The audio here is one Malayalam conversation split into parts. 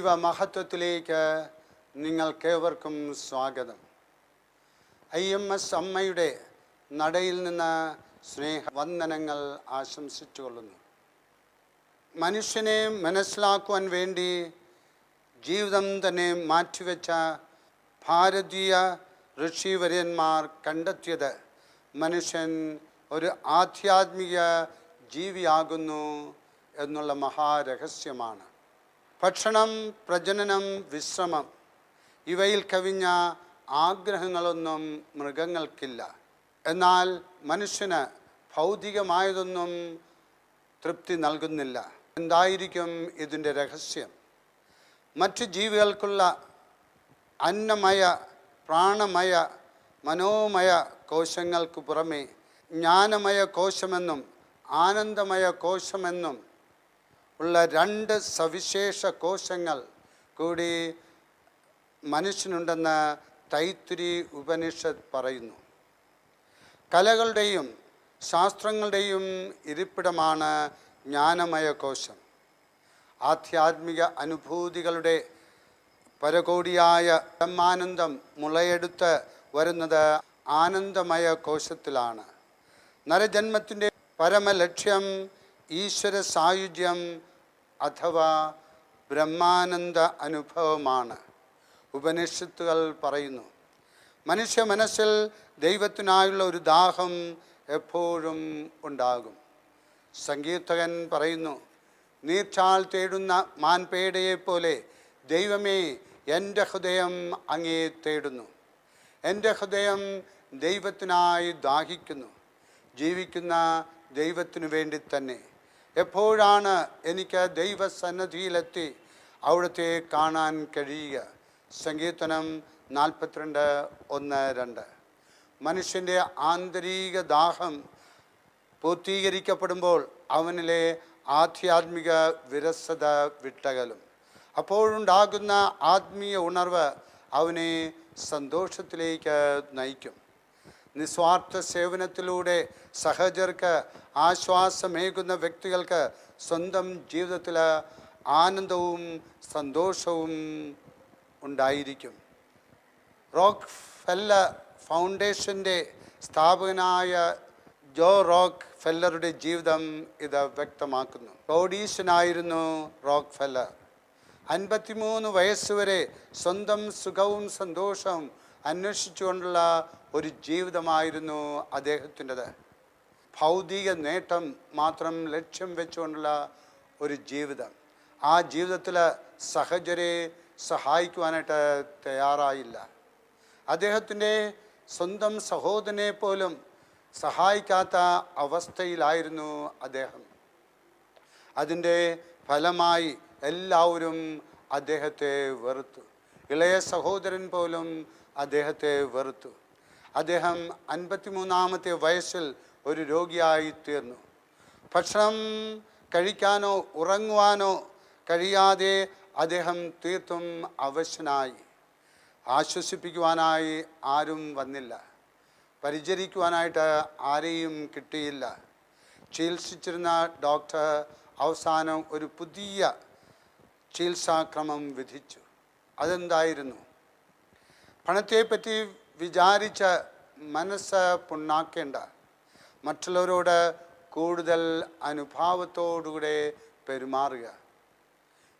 ദൈവമഹത്വത്തിലേക്ക് നിങ്ങൾക്കേവർക്കും സ്വാഗതം. IMS അമ്മയുടെ നടയിൽ നിന്ന് സ്നേഹവന്ദനങ്ങൾ ആശംസിച്ചുകൊള്ളുന്നു. മനുഷ്യനെ മനസ്സിലാക്കുവാൻ വേണ്ടി ജീവിതം തന്നെ മാറ്റിവെച്ച ഭാരതീയ ഋഷിവര്യന്മാർ കണ്ടെത്തിയത് മനുഷ്യൻ ഒരു ആധ്യാത്മിക ജീവിയാകുന്നു എന്നുള്ള മഹാരഹസ്യമാണ്. ഭക്ഷണം, പ്രജനനം, വിശ്രമം ഇവയിൽ കവിഞ്ഞ ആഗ്രഹങ്ങളൊന്നും മൃഗങ്ങൾക്കില്ല. എന്നാൽ മനുഷ്യന് ഭൗതികമായതൊന്നും തൃപ്തി നൽകുന്നില്ല. എന്തായിരിക്കും ഇതിൻ്റെ രഹസ്യം? മറ്റ് ജീവികൾക്കുള്ള അന്നമയ, പ്രാണമയ, മനോമയ കോശങ്ങൾക്ക് പുറമെ ജ്ഞാനമയ കോശമെന്നും ആനന്ദമയ കോശമെന്നും ഉള്ള രണ്ട് സവിശേഷ കോശങ്ങൾ കൂടി മനുഷ്യനുണ്ടെന്ന് തൈത്തിരി ഉപനിഷത്ത് പറയുന്നു. കലകളുടെയും ശാസ്ത്രങ്ങളുടെയും ഇരിപ്പിടമാണ് ജ്ഞാനമയ കോശം. ആധ്യാത്മിക അനുഭൂതികളുടെ പരകോടിയായ ബ്രഹ്മാനന്ദം മുളയെടുത്ത് വരുന്നത് ആനന്ദമയ കോശത്തിലാണ്. നരജന്മത്തിൻ്റെ പരമലക്ഷ്യം ഈശ്വര സായുജ്യം അഥവാ ബ്രഹ്മാനന്ദ അനുഭവമാണ്. ഉപനിഷത്തുകൾ പറയുന്നു, മനുഷ്യ മനസ്സിൽ ദൈവത്തിനായുള്ള ഒരു ദാഹം എപ്പോഴും ഉണ്ടാകും. സങ്കീർത്തകൻ പറയുന്നു, നീർച്ചാൽ തേടുന്ന മാൻപേടയെപ്പോലെ ദൈവമേ, എൻ്റെ ഹൃദയം അങ്ങേ തേടുന്നു. എൻ്റെ ഹൃദയം ദൈവത്തിനായി ദാഹിക്കുന്നു. ജീവിക്കുന്ന ദൈവത്തിനു വേണ്ടി തന്നെ. എപ്പോഴാണ് എനിക്ക് ദൈവസന്നിധിയിലെത്തി അവിടുത്തെ കാണാൻ കഴിയുക? സങ്കീർത്തനം 42:1-2. മനുഷ്യൻ്റെ ആന്തരിക ദാഹം പൂർത്തീകരിക്കപ്പെടുമ്പോൾ അവനിലെ ആധ്യാത്മിക വിരസത വിട്ടകലും. അപ്പോഴുണ്ടാകുന്ന ആത്മീയ ഉണർവ് അവനെ സന്തോഷത്തിലേക്ക് നയിക്കും. നിസ്വാർത്ഥ സേവനത്തിലൂടെ സഹചർക്ക് ആശ്വാസമേകുന്ന വ്യക്തികൾക്ക് സ്വന്തം ജീവിതത്തിൽ ആനന്ദവും സന്തോഷവും ഉണ്ടായിരിക്കും. റോക്ക് ഫെല്ലർ ഫൗണ്ടേഷൻ്റെ സ്ഥാപകനായ ജോ റോക്ക് ഫെല്ലറുടെ ജീവിതം ഇത് വ്യക്തമാക്കുന്നു. കോടീശ്വരനായിരുന്നു റോക്ക് ഫെല്ലർ. 53 വയസ്സുവരെ സ്വന്തം സുഖവും സന്തോഷവും അന്വേഷിച്ചുകൊണ്ടുള്ള ഒരു ജീവിതമായിരുന്നു അദ്ദേഹത്തിൻ്റെത്. ഭൗതിക നേട്ടം മാത്രം ലക്ഷ്യം വെച്ചുകൊണ്ടുള്ള ഒരു ജീവിതം. ആ ജീവിതത്തിൽ സഹചരെ സഹായിക്കുവാനായിട്ട് തയ്യാറായില്ല. അദ്ദേഹത്തിൻ്റെ സ്വന്തം സഹോദരനെ പോലും സഹായിക്കാത്ത അവസ്ഥയിലായിരുന്നു അദ്ദേഹം. അതിൻ്റെ ഫലമായി എല്ലാവരും അദ്ദേഹത്തെ വെറുത്തു. ഇളയ സഹോദരൻ പോലും അദ്ദേഹത്തെ വെറുത്തു. അദ്ദേഹം 53-ാമത്തെ വയസ്സിൽ ഒരു രോഗിയായി തീർന്നു. ഭക്ഷണം കഴിക്കാനോ ഉറങ്ങുവാനോ കഴിയാതെ അദ്ദേഹം തീർത്തും അവശനായി. ആശ്വസിപ്പിക്കുവാനായി ആരും വന്നില്ല. പരിചരിക്കുവാനായിട്ട് ആരെയും കിട്ടിയില്ല. ചികിത്സിച്ചിരുന്ന ഡോക്ടർ അവസാനം ഒരു പുതിയ ചികിത്സാക്രമം വിധിച്ചു. അതെന്തായിരുന്നു? പണത്തെപ്പറ്റി വിചാരിച്ച് മനസ്സ് പുണ്ണാക്കേണ്ട, മറ്റുള്ളവരോട് കൂടുതൽ അനുഭാവത്തോടുകൂടെ പെരുമാറുക.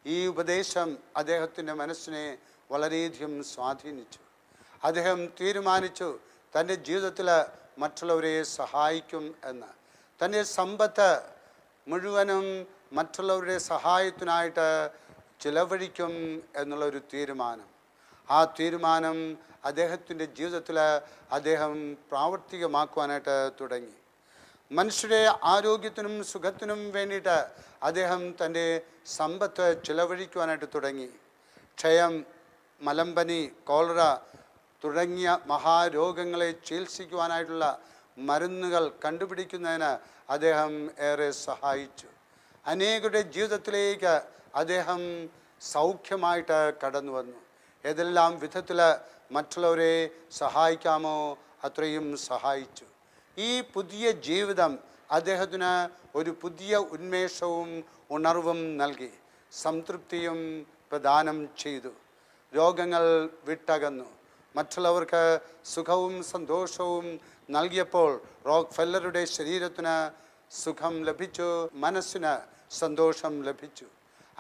ഈ ഉപദേശം അദ്ദേഹത്തിൻ്റെ മനസ്സിനെ വളരെയധികം സ്വാധീനിച്ചു. അദ്ദേഹം തീരുമാനിച്ചു തൻ്റെ ജീവിതത്തിൽ മറ്റുള്ളവരെ സഹായിക്കും എന്ന്. തൻ്റെ സമ്പത്ത് മുഴുവനും മറ്റുള്ളവരുടെ സഹായത്തിനായിട്ട് ചിലവഴിക്കും എന്നുള്ളൊരു തീരുമാനം. ആ തീരുമാനം അദ്ദേഹത്തിൻ്റെ ജീവിതത്തിൽ അദ്ദേഹം പ്രാവർത്തികമാക്കുവാനായിട്ട് തുടങ്ങി. മനുഷ്യരുടെ ആരോഗ്യത്തിനും സുഖത്തിനും വേണ്ടിയിട്ട് അദ്ദേഹം തൻ്റെ സമ്പത്ത് ചിലവഴിക്കുവാനായിട്ട് തുടങ്ങി. ക്ഷയം, മലമ്പനി, കോളറ തുടങ്ങിയ മഹാരോഗങ്ങളെ ചികിത്സിക്കുവാനായിട്ടുള്ള മരുന്നുകൾ കണ്ടുപിടിക്കുന്നതിന് അദ്ദേഹം ഏറെ സഹായിച്ചു. അനേകരുടെ ജീവിതത്തിലേക്ക് അദ്ദേഹം സൗഖ്യമായിട്ട് കടന്നു വന്നു. ഏതെല്ലാം വിധത്തിൽ മറ്റുള്ളവരെ സഹായിക്കാമോ അത്രയും സഹായിച്ചു. ഈ പുതിയ ജീവിതം അദ്ദേഹത്തിന് ഒരു പുതിയ ഉന്മേഷവും ഉണർവും നൽകി. സംതൃപ്തിയും പ്രദാനം ചെയ്തു. രോഗങ്ങൾ വിട്ടകന്നു. മറ്റുള്ളവർക്ക് സുഖവും സന്തോഷവും നൽകിയപ്പോൾ റോക്ക് ഫെല്ലറുടെ ശരീരത്തിന് സുഖം ലഭിച്ചു, മനസ്സിന് സന്തോഷം ലഭിച്ചു.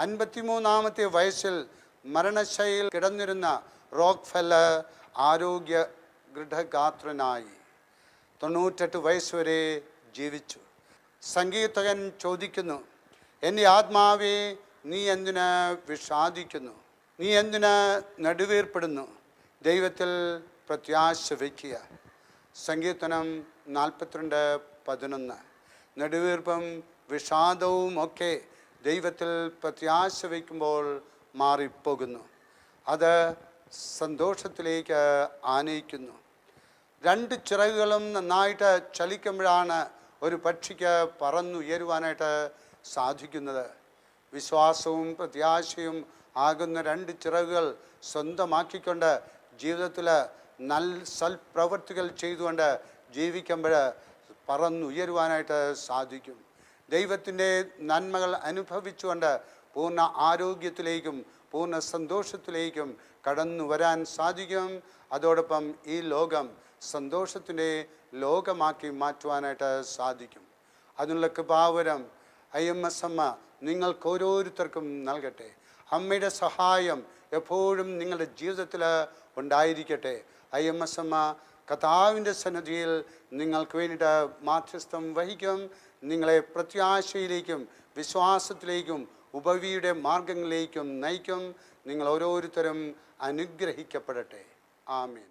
53-ാമത്തെ വയസ്സിൽ മരണശൈലിയിൽ കിടന്നിരുന്ന റോക്ക് ഫെല്ലർ ആരോഗ്യ ദൃഢഗാത്രനായി 98 വയസ്സ് വരെ ജീവിച്ചു. സംഗീതകൻ ചോദിക്കുന്നു, എൻ്റെ ആത്മാവേ നീ എന്തിന് വിഷാദിക്കുന്നു, നീ എന്തിന് നെടുവീർപ്പെടുന്നു, ദൈവത്തിൽ പ്രത്യാശ വയ്ക്കുക. സങ്കീർത്തനം 42:11. നെടുവീർപ്പും വിഷാദവും ഒക്കെ ദൈവത്തിൽ പ്രത്യാശ വയ്ക്കുമ്പോൾ മാറിപ്പോകുന്നു. അത് സന്തോഷത്തിലേക്ക് ആനയിക്കുന്നു. 2 ചിറകുകളും നന്നായിട്ട് ചലിക്കുമ്പോഴാണ് ഒരു പക്ഷിക്ക് പറന്നുയരുവാനായിട്ട് സാധിക്കുന്നത്. വിശ്വാസവും പ്രത്യാശയും ആകുന്ന 2 ചിറകുകൾ സ്വന്തമാക്കിക്കൊണ്ട് ജീവിതത്തിൽ സൽപ്രവർത്തികൾ ചെയ്തുകൊണ്ട് ജീവിക്കുമ്പോൾ പറന്നുയരുവാനായിട്ട് സാധിക്കും. ദൈവത്തിൻ്റെ നന്മകൾ അനുഭവിച്ചുകൊണ്ട് പൂർണ്ണ ആരോഗ്യത്തിലേക്കും പൂർണ്ണ സന്തോഷത്തിലേക്കും കടന്നു വരാൻ സാധിക്കും. അതോടൊപ്പം ഈ ലോകം സന്തോഷത്തിൻ്റെ ലോകമാക്കി മാറ്റുവാനായിട്ട് സാധിക്കും. അതിനുള്ള കൃപാവരം IMS അമ്മ നിങ്ങൾക്ക് ഓരോരുത്തർക്കും നൽകട്ടെ. അമ്മയുടെ സഹായം എപ്പോഴും നിങ്ങളുടെ ജീവിതത്തിൽ ഉണ്ടായിരിക്കട്ടെ. IMS അമ്മ കർത്താവിൻ്റെ സന്നിധിയിൽ നിങ്ങൾക്ക് വേണ്ടിയിട്ട് മാധ്യസ്ഥം വഹിക്കും. നിങ്ങളെ പ്രത്യാശയിലേക്കും വിശ്വാസത്തിലേക്കും ഉപവിയുടെ മാർഗങ്ങളിലേക്കും നയിക്കും. നിങ്ങൾ ഓരോരുത്തരും അനുഗ്രഹിക്കപ്പെടട്ടെ. ആമേൻ.